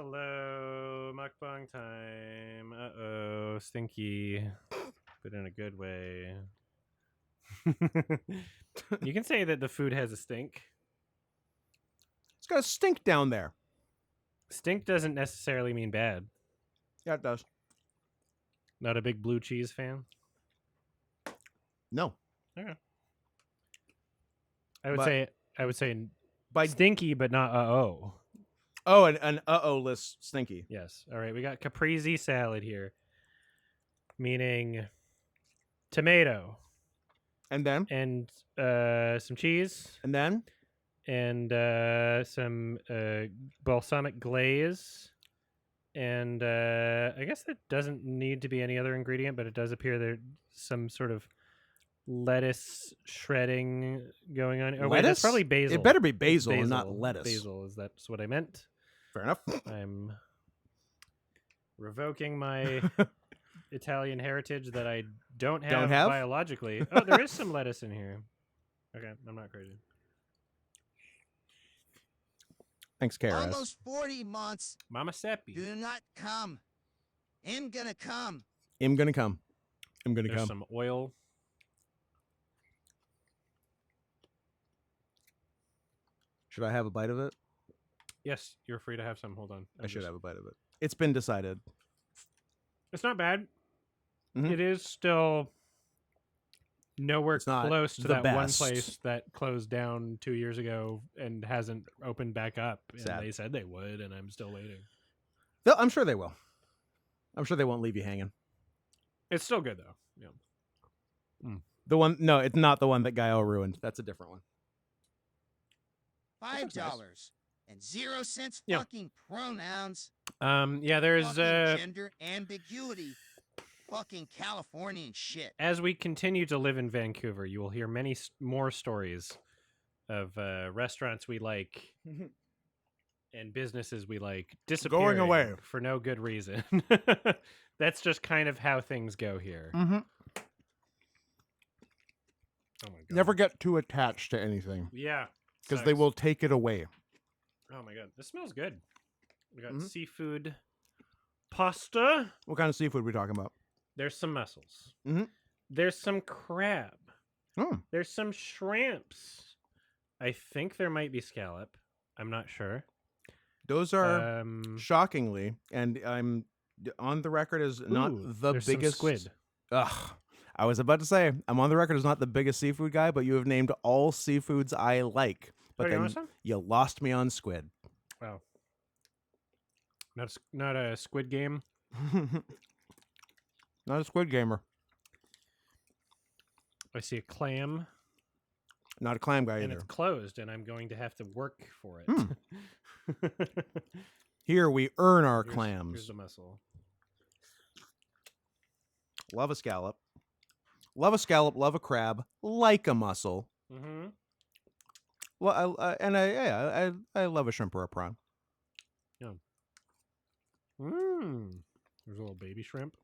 Hello, mukbang time. Uh-oh, stinky, but in a good way. You can say that the food has a stink. It's got a stink down there. Stink doesn't necessarily mean bad. Yeah, it does. Not a big blue cheese fan? No. Okay. I would But- say By stinky, but not uh-oh. oh, an uh-oh-less stinky. Yes. All right, we got caprese salad here, meaning tomato And then? and some cheese And then? and some balsamic glaze. And I guess that doesn't need to be any other ingredient, but it does appear there's some sort of lettuce shredding going on. Oh, wait, that's Lettuce? probably basil. It better be It's basil and not lettuce. Basil, is that's what I meant. Fair enough. I'm revoking my Italian heritage that I don't have biologically. Oh, there is some lettuce in here. Okay, I'm not crazy. Thanks, Karis. Almost 40 months. Mama Seppi. Do not come. I'm gonna come. I'm gonna come. I'm gonna There's come. some oil. Should I have a bite of it? Yes, you're free to have some. Hold on. I should have a bite of it. It's been decided. It's not bad. Mhm. It is still nowhere It's not close to the that one best. place that closed down 2 years ago and hasn't opened back up. And Sad. they said they would, and I'm still waiting. I'm sure they will. I'm sure they won't leave you hanging. It's still good though. Yeah. The one, no, it's not the one that Gael ruined. That's a different one. $5 and 0 cents Yeah. fucking pronouns. Yeah. There's Fucking gender ambiguity. Fucking Californian shit. as we continue to live in Vancouver, you will hear many more stories of restaurants we like and businesses we like disappearing away. for no good reason. That's just kind of how things go here. Mm-hmm. Oh my god. Never get too attached to anything Yeah. because they sucks. will take it away. Oh my god, this smells good. We got Mhm. seafood pasta. What kind of seafood are we talking about? There's some mussels. Mhm. There's some crab. Oh, There's some shrimps. I think there might be scallop. I'm not sure. those are shockingly, and I'm on the record as not ooh, the there's some biggest squid. Ugh. I was about to say I'm on the record as not the biggest seafood guy, but you have named all seafoods I like. But Oh, you then want some? you lost me on squid. Wow. Not a squid game. Not a squid gamer. I see a clam, Not a clam guy and either. it's closed, and I'm going to have to work for it. Here we earn our Here's clams. the mussel. Love a scallop. Love a scallop. Love a crab. Like a mussel. Mm-hmm. Well, I love a shrimp or a prawn. There's a little baby shrimp.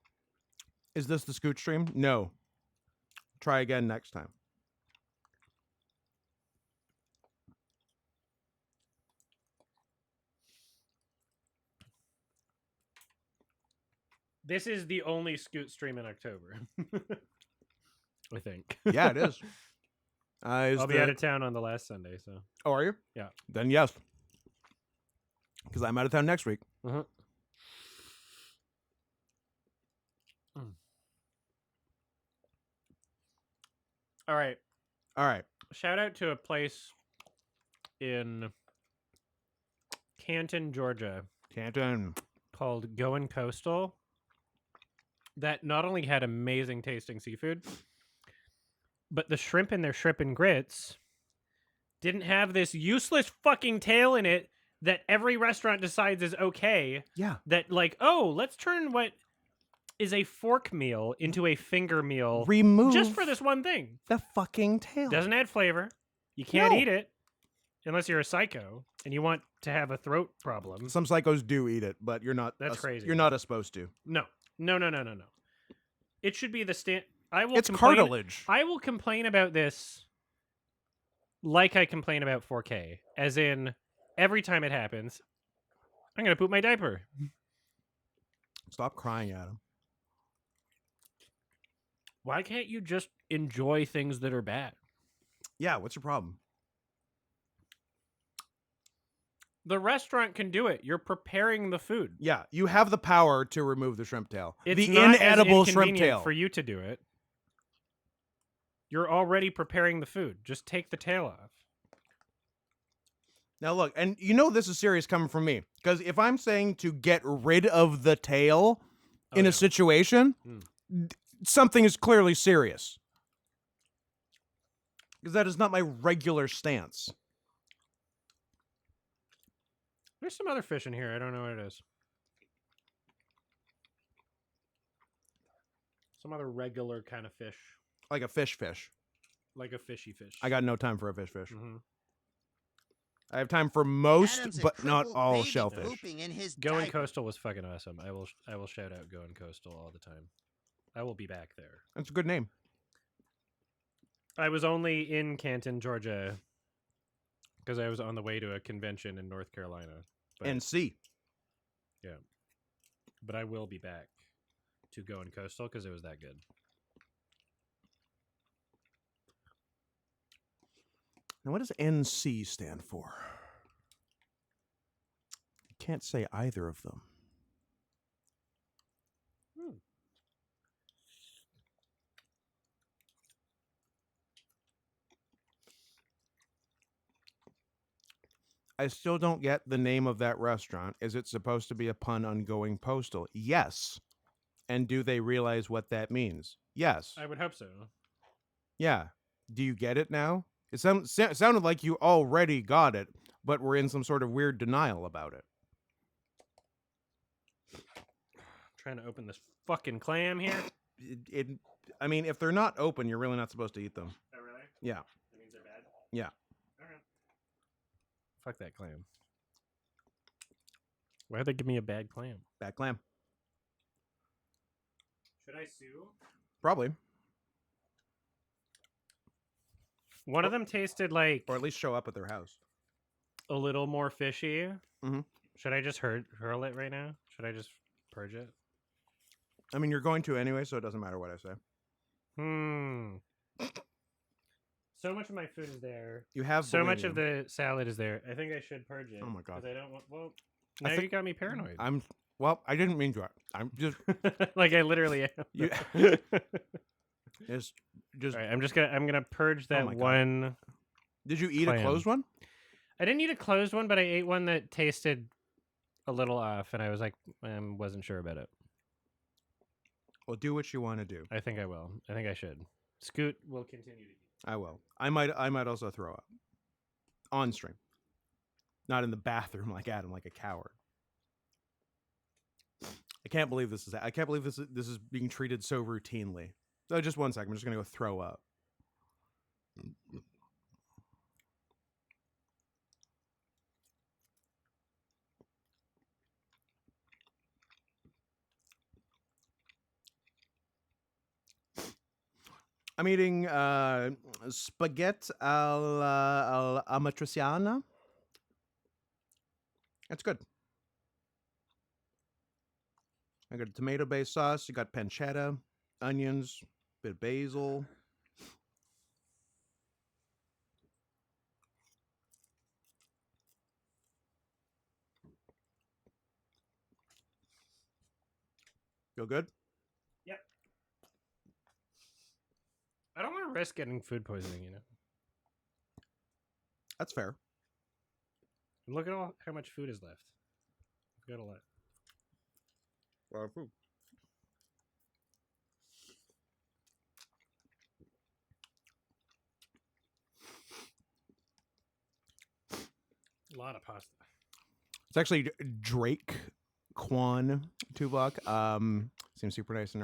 Is this the scoot stream? No. Try again next time. This is the only Scoot stream in October. I think. Yeah, it is. I'll be out of town on the last Sunday, so. Oh, are you? Yeah. Then yes. Because I'm out of town next week. Uh-huh. All right. All right. Shout out to a place in Canton, Georgia Canton. called Goin' Coastal that not only had amazing tasting seafood, but the shrimp in their shrimp and grits didn't have this useless fucking tail in it that every restaurant decides is okay. Yeah. That like, oh, let's turn what is a fork meal into a finger meal Remove just for this one thing. the fucking tail. Doesn't add flavor. You can't No. eat it unless you're a psycho and you want to have a throat problem. Some psychos do eat it, but you're not. That's crazy. You're not supposed to. No. It should be the It's cartilage. I will complain about this like I complain about 4K, as in every time it happens, I'm gonna poop my diaper. Stop crying at him. Why can't you just enjoy things that are bad? Yeah, what's your problem? The restaurant can do it. You're preparing the food. Yeah, you have the power to remove the shrimp tail. It's the not as inedible shrimp inconvenient tail. for you to do it. You're already preparing the food. Just take the tail off. Now look, and you know this is serious coming from me, because if I'm saying to get rid of the tail in yeah. a situation, something is clearly serious. Because that is not my regular stance. There's some other fish in here. I don't know what it is. Some other regular kind of fish. Like a fish. Like a fishy fish. I got no time for a fish. Mm-hmm. I have time for most, Adam's a but not crippled all baby shellfish. pooping in his Going diaper. Coastal was fucking awesome. I will shout out Going Coastal all the time. I will be back there. That's a good name. I was only in Canton, Georgia, because I was on the way to a convention in North Carolina. But, NC. but I will be back to Going Coastal because it was that good. Now, what does NC stand for? I can't say either of them. I still don't get the name of that restaurant. Is it supposed to be a pun on Going Postal? Yes. And do they realize what that means? Yes. I would hope so. Yeah. Do you get it now? It sounded like you already got it, but we're in some sort of weird denial about it. Trying to open this fucking clam here. I mean, if they're not open, you're really not supposed to eat them. Oh, really? Yeah. That means they're bad? Yeah. Okay. Fuck that clam. Why'd they give me a bad clam? Bad clam. Should I sue? Probably. One of them tasted like Or at least show up at their house. a little more fishy. Mhm. Should I just hurl it right now? Should I just purge it? I mean, you're going to anyway, so it doesn't matter what I say. So much of my food is there. You have So much of bulimia. the salad is there. I think I should purge it. Oh my God. Because I don't want. Well, I now think- you got me paranoid. Well, I didn't mean to. I'm just like I literally am. You- just All right, I'm gonna purge that my God. one. Did you eat Clam. a closed one? I didn't eat a closed one, but I ate one that tasted a little off, and I was like, wasn't sure about it. Well, do what you want to do. I think I will. I think I should. Scoot will continue to eat. I will. I might also throw up on stream, not in the bathroom like Adam, like a coward. I can't believe this is being treated so routinely. So just one second. I'm just gonna go throw up. I'm eating spaghetti al amatriciana. That's good. I got a tomato-based sauce. You got pancetta, onions, bit of basil. Feel good? Yep. I don't want to risk getting food poisoning, you know. That's fair. Look at how much food is left. We've got a lot. A lot of food. A lot of pasta. It's actually Drake Quan Tuvok. Seems super nice in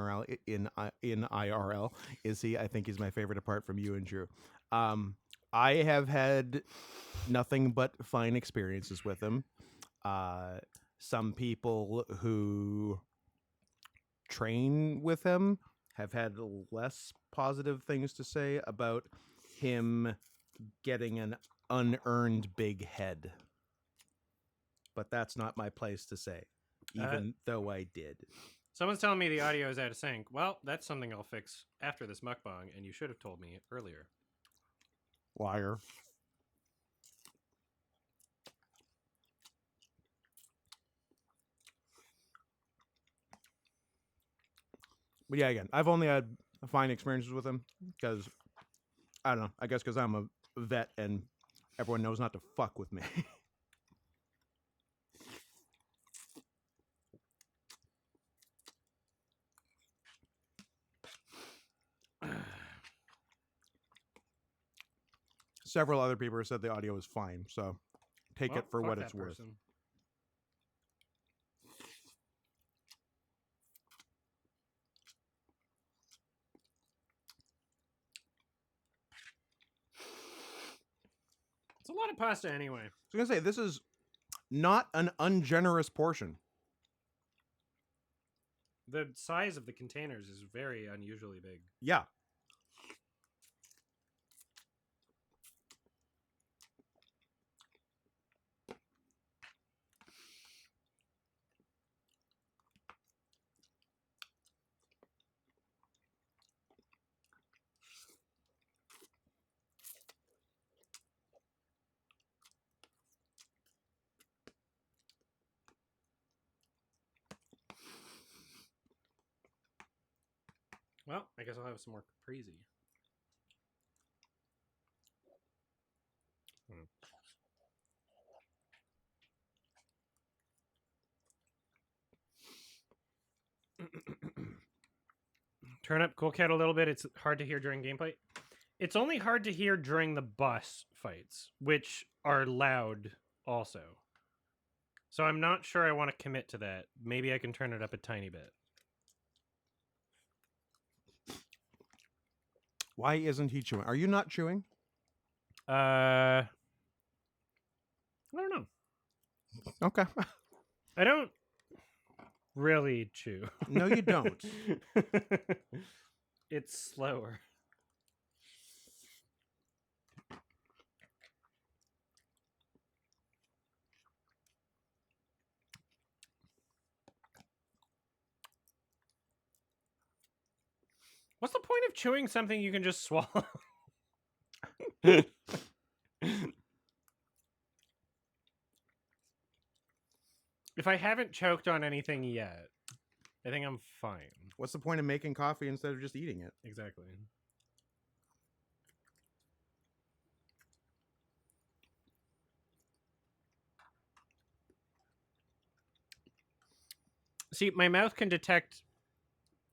IRL. Is he? I think he's my favorite apart from you and Drew. I have had nothing but fine experiences with him. Some people who train with him have had less positive things to say about him getting an unearned big head. but that's not my place to say, even though I did. Someone's telling me the audio is out of sync. Well, that's something I'll fix after this mukbang, and you should have told me earlier. Liar. But yeah, again, I've only had fine experiences with him because, I don't know, I guess because I'm a vet and everyone knows not to fuck with me. Several other people have said the audio is fine, so take it for fuck what that it's worth. person. It's a lot of pasta anyway. I was going to say, this is not an ungenerous portion. The size of the containers is very unusually big. Yeah. Well, I guess I'll have some more caprese. Turn up Cool Cat a little bit. It's hard to hear during gameplay. It's only hard to hear during the boss fights, which are loud also. So I'm not sure I want to commit to that. Maybe I can turn it up a tiny bit. Why isn't he chewing? Are you not chewing? I don't know. Okay. I don't really chew. No, you don't. It's slower. What's the point of chewing something you can just swallow? If I haven't choked on anything yet, I think I'm fine. What's the point of making coffee instead of just eating it? Exactly. See, my mouth can detect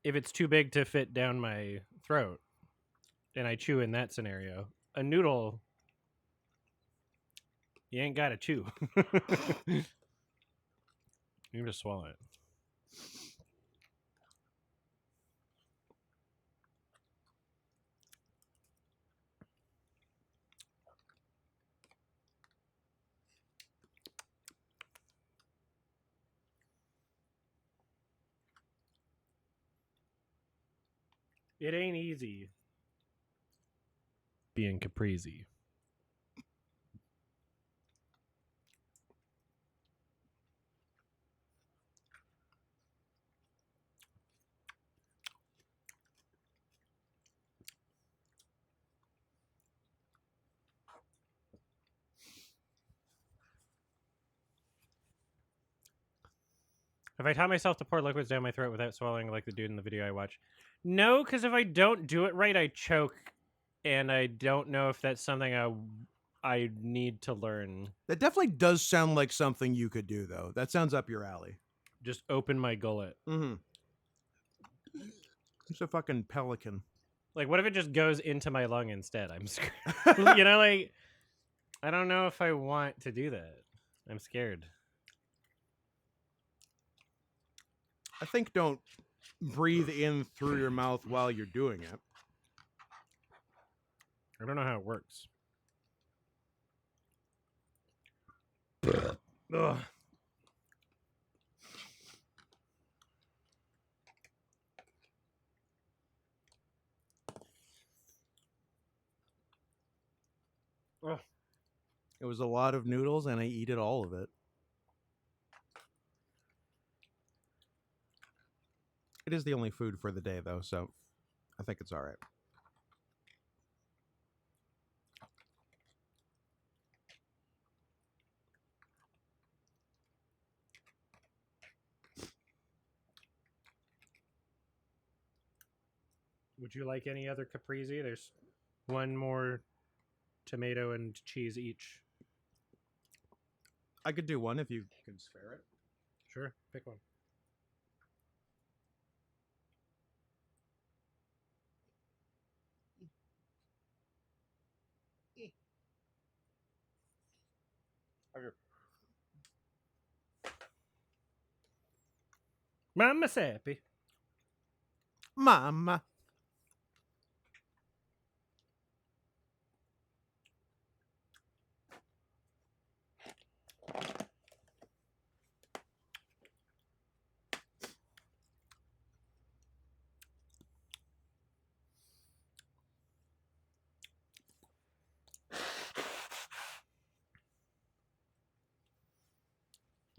if it's too big to fit down my throat, and I chew in that scenario. A noodle, you ain't got to chew. You can just swallow it. It ain't easy being caprese. Have I taught myself to pour liquids down my throat without swallowing like the dude in the video I watch? No, because if I don't do it right, I choke, and I don't know if that's something I need to learn. That definitely does sound like something you could do, though. That sounds up your alley. Just open my gullet. Mm-hmm. It's a fucking pelican. Like, what if it just goes into my lung instead? I'm scared. You know, like, I don't know if I want to do that. I'm scared. I think don't breathe in through your mouth while you're doing it. I don't know how it works. Ugh. Ugh. It was a lot of noodles, and I eat it all of it. It is the only food for the day, though, so I think it's all right. Would you like any other caprese? There's one more tomato and cheese each. I could do one if you could spare it. Sure, pick one. Mamma Sappi. Mama.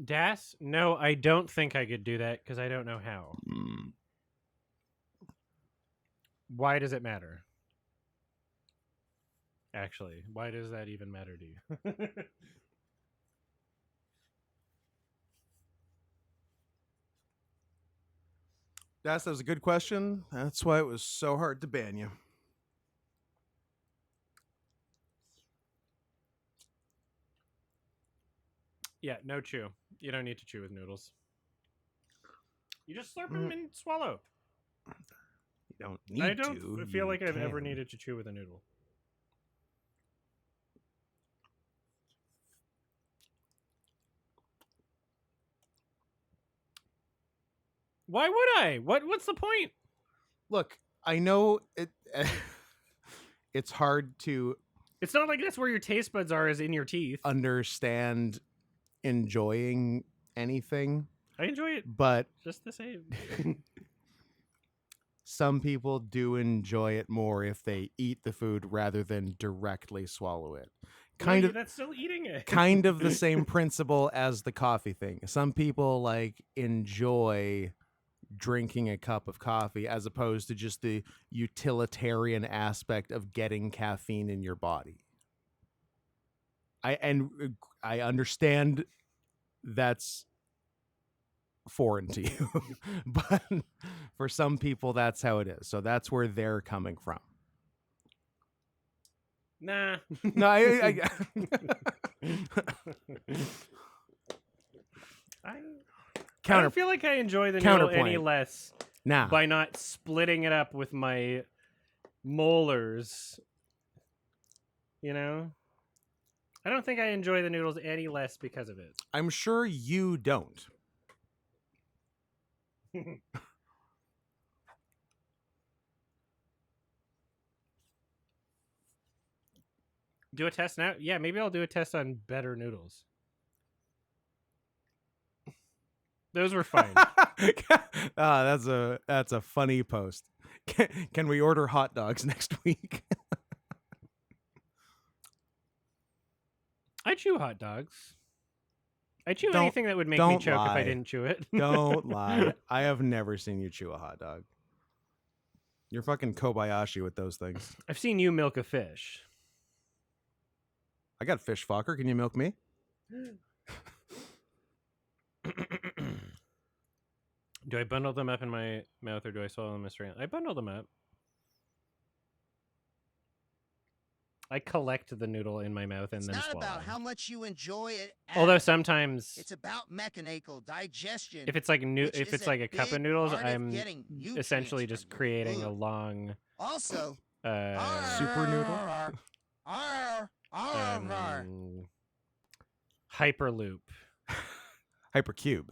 Das? No, I don't think I could do that because I don't know how. Why does it matter? Actually, why does that even matter to you? That was a good question. That's why it was so hard to ban you. Yeah, no chew. You don't need to chew with noodles. You just slurp them and swallow. You don't need I don't to. feel you like I've ever can. needed to chew with a noodle. Why would I? What's the point? Look, I know it. It's hard to It's not like that's where your taste buds are, is in your teeth. understand enjoying anything, I enjoy it but just the same. some people do enjoy it more if they eat the food rather than directly swallow it. Kind of That's still eating it. kind of the same principle as the coffee thing. Some people like enjoy drinking a cup of coffee as opposed to just the utilitarian aspect of getting caffeine in your body. I understand that's foreign to you, but for some people that's how it is. So that's where they're coming from. Nah. No, I don't feel like I enjoy the noodle any Counterpoint. less Now, by not splitting it up with my molars. You know? I don't think I enjoy the noodles any less because of it. I'm sure you don't. Do a test now? Yeah, maybe I'll do a test on better noodles. Those were fine. That's a funny post. Can we order hot dogs next week? I chew hot dogs. I chew Don't- anything that would make me don't choke if I lie. didn't chew it. Don't lie. I have never seen you chew a hot dog. You're fucking Kobayashi with those things. I've seen you milk a fish. I got fish fucker. Can you milk me? Do I bundle them up in my mouth or do I swallow them straight? I bundle them up. I collect the noodle in my mouth and It's then not swallow. about how much you enjoy it. Although sometimes, It's about mechanical digestion. if it's like which if is it's like a cup of big noodles, part of I'm getting essentially nutrients just from your creating a food. long Also, Super noodle? hyperloop Hypercube.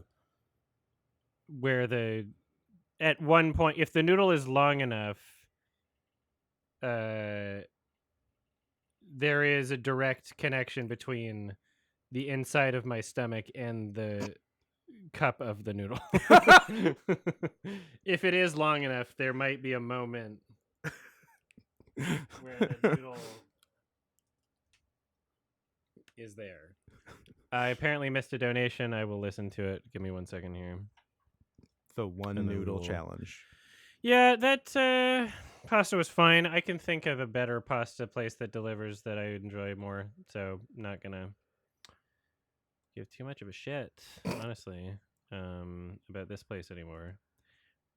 where at one point, if the noodle is long enough, there is a direct connection between the inside of my stomach and the cup of the noodle. If it is long enough, there might be a moment where the noodle is there. I apparently missed a donation. I will listen to it. Give me 1 second here. The one And then we noodle will- challenge. Yeah, that pasta was fine. I can think of a better pasta place that delivers that I enjoy more. So not gonna give too much of a shit, honestly, about this place anymore.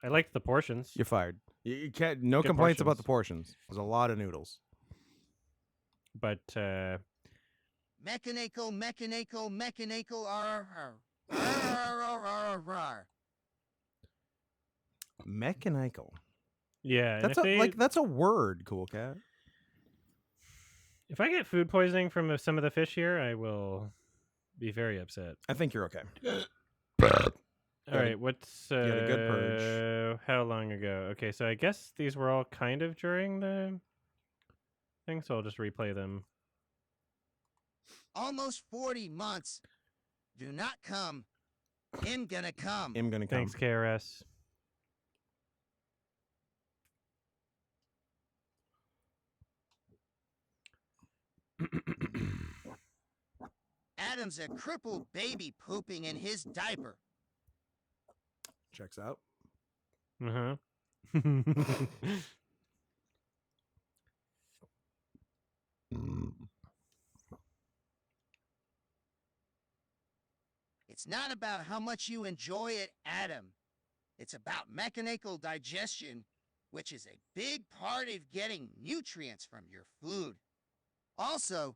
I liked the portions. You're fired. You can't. No Good complaints about the portions. portions. There's a lot of noodles. But Mechanical, arr, arr, arr, arr, arr, arr. Mechanical. yeah, and That's if that's a word, Cool Cat. if I get food poisoning from some of the fish here, I will be very upset. I think you're okay. All right, what's had a good purge. how long ago? Okay, so I guess these were all kind of during the thing, so I'll just replay them. Almost 40 months. Do not come. I'm gonna come. I'm gonna come. Thanks, KRS. Adam's a crippled baby pooping in his diaper. Checks out. Uh-huh. It's not about how much you enjoy it, Adam. It's about mechanical digestion, which is a big part of getting nutrients from your food. Also,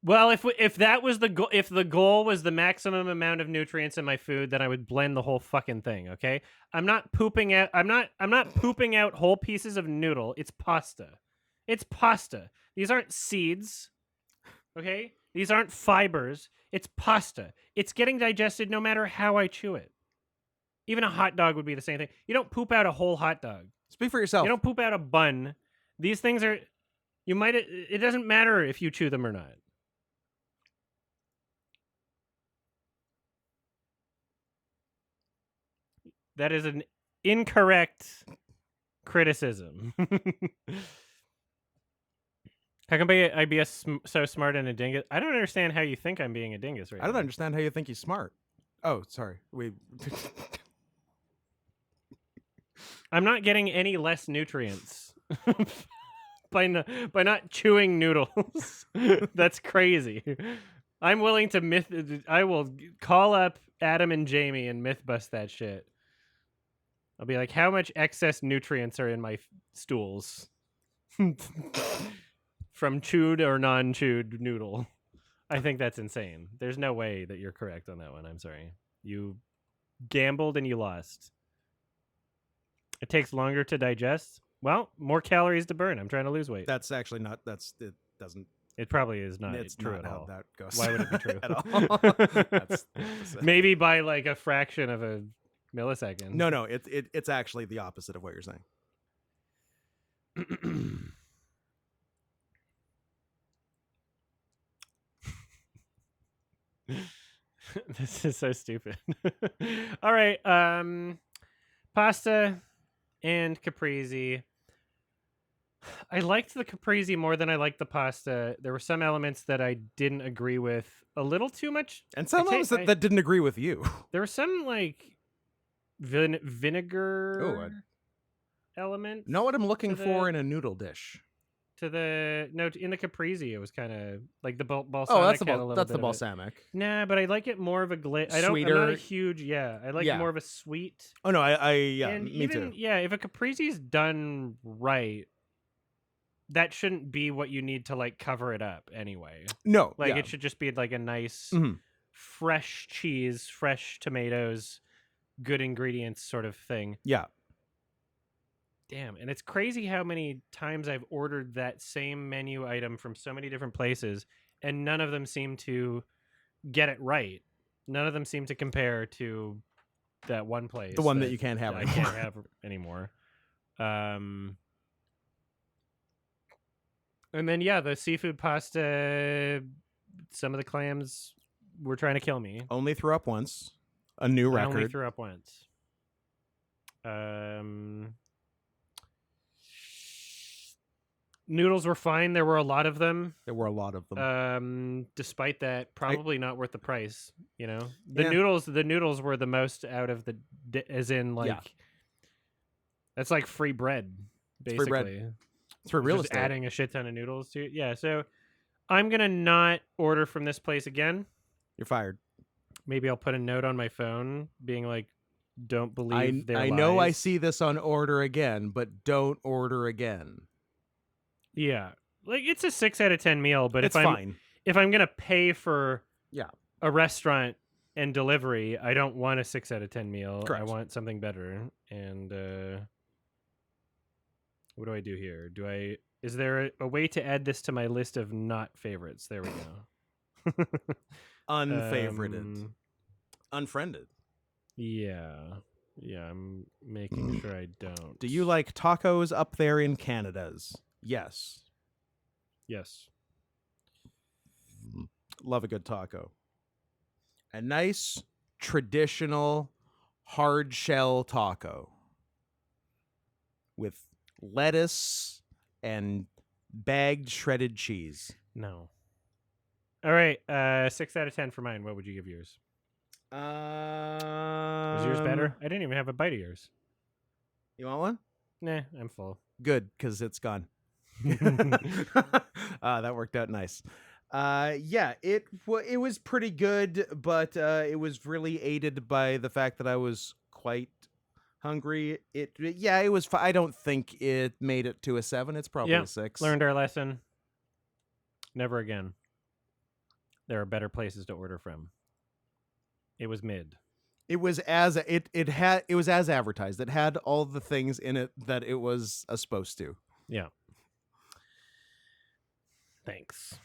Well, if that was the goal, if the goal was the maximum amount of nutrients in my food, then I would blend the whole fucking thing. Okay, I'm not pooping out. I'm not pooping out whole pieces of noodle. It's pasta. It's pasta. These aren't seeds. Okay, these aren't fibers. It's pasta. It's getting digested no matter how I chew it. Even a hot dog would be the same thing. You don't poop out a whole hot dog. Speak for yourself. You don't poop out a bun. These things are. You might. It doesn't matter if you chew them or not. That is an incorrect criticism. How come I'd be so smart and a dingus? I don't understand how you think I'm being a dingus right I don't now. understand how you think he's smart. Oh, sorry. I'm not getting any less nutrients by not chewing noodles. That's crazy. I'm willing to I will call up Adam and Jamie and myth bust that shit. I'll be like, how much excess nutrients are in my stools from chewed or non-chewed noodle? I think that's insane. There's no way that you're correct on that one. I'm sorry. You gambled and you lost. It takes longer to digest. Well, more calories to burn. I'm trying to lose weight. That's actually not. It doesn't. It probably is not It's true not at how all. that goes. Why would it be true at all? That's the opposite. Maybe by like a fraction of a millisecond. No. It's actually the opposite of what you're saying. This is so stupid. All right, pasta and caprese. I liked the caprese more than I liked the pasta. There were some elements that I didn't agree with a little too much. And some of us that didn't agree with you. There were some like vinegar elements. Know what I'm looking to for the- in a noodle dish? in the caprese, it was kind of like the balsamic. Oh, that's had a little that's bit the of it. balsamic. Nah, but I like it more of a I'm not a Sweeter. huge. Yeah, I like Yeah. more of a sweet. Oh no, yeah, And me even, too. yeah, if a caprese's done right, that shouldn't be what you need to like cover it up anyway. No, Like yeah. it should just be like a nice, Mhm. fresh cheese, fresh tomatoes, good ingredients sort of thing. Yeah. Damn, and it's crazy how many times I've ordered that same menu item from so many different places, and none of them seem to get it right. None of them seem to compare to that one place. The one that you can't have I anymore. can't have anymore. And then yeah, the seafood pasta. Some of the clams were trying to kill me. Only threw up once. A new I only record. threw up once. Noodles were fine. There were a lot of them. There were a lot of them. Despite that, probably not worth the price. You know, Yeah. the noodles were the most out of the, as in like, Yeah. that's like free bread, It's basically. free bread. It's for real Just estate. adding a shit ton of noodles to it. Yeah, so I'm gonna not order from this place again. You're fired. Maybe I'll put a note on my phone being like, "Don't believe their I lies." know I see this on order again, but don't order again. Yeah, like it's a 6 out of 10 meal, but It's if fine. I'm gonna pay for Yeah. a restaurant and delivery, I don't want a 6 out of 10 meal. I Correct. want something better. And what do I do here? Is there a way to add this to my list of not favorites? There we go. Unfavorited. Unfriended. Yeah. Yeah, I'm making sure I don't. Do you like tacos up there in Canada's? Yes. Yes. Love a good taco. A nice, traditional, hard shell taco with lettuce and bagged shredded cheese. No. All right, 6 out of 10 for mine. What would you give yours? Was yours better? I didn't even have a bite of yours. You want one? Nah, I'm full. Good, because it's gone. That worked out nice. Yeah, it was pretty good, but it was really aided by the fact that I was quite hungry. It was. I don't think it made it to a 7. It's probably Yeah, a 6. Learned our lesson. Never again. There are better places to order from. It was mid. It was as it was as advertised. It had all the things in it that it was supposed to. Yeah. Thanks.